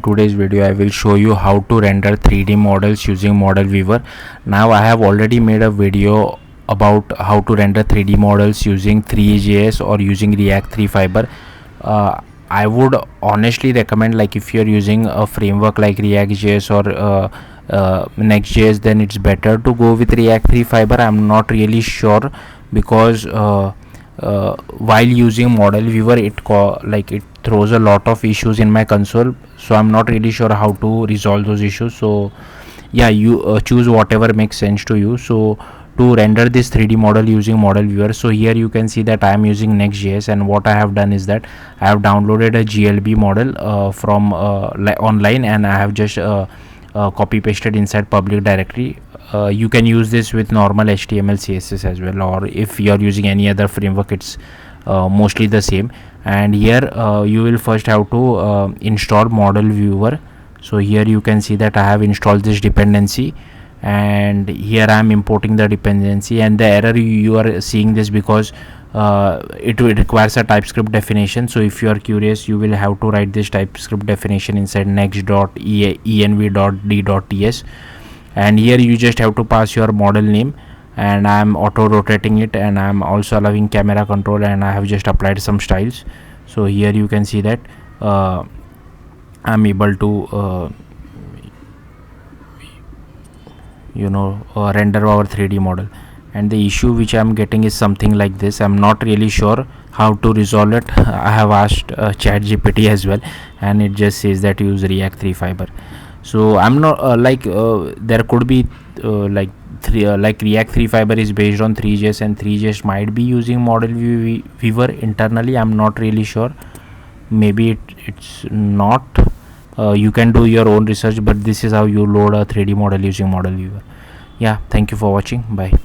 Today's video I will show you how to render 3D models using model viewer. Now I have already made a video about how to render 3D models using Three.js or using React 3 Fiber. I would honestly recommend, like, if you're using a framework like React.js or Next.js, then it's better to go with React 3 Fiber. I'm not really sure because while using model viewer it throws a lot of issues in my console, so I'm not really sure how to resolve those issues. So yeah, you choose whatever makes sense to you. So to render this 3D model using model viewer, so here you can see that I am using Next.js, and what I have done is that I have downloaded a GLB model from online, and I have just copy pasted inside public directory. You can use this with normal HTML CSS as well, or if you are using any other framework, it's mostly the same. And here you will first have to install model viewer. So here you can see that I have installed this dependency, and here I am importing the dependency. And the error you are seeing this because it requires a TypeScript definition. So if you are curious, you will have to write this TypeScript definition inside next.env.d.ts, and here you just have to pass your model name, and I am auto rotating it, and I am also allowing camera control, and I have just applied some styles. So here you can see that I am able to render our 3D model. And the issue which I am getting is something like this. I'm not really sure how to resolve it. I have asked ChatGPT as well, and it just says that use React 3 Fiber. So I'm not there could be React 3 Fiber is based on Three.js, and Three.js might be using model viewer internally. I'm not really sure. Maybe it's not. You can do your own research, but this is how you load a 3D model using model viewer. Yeah, thank you for watching. Bye.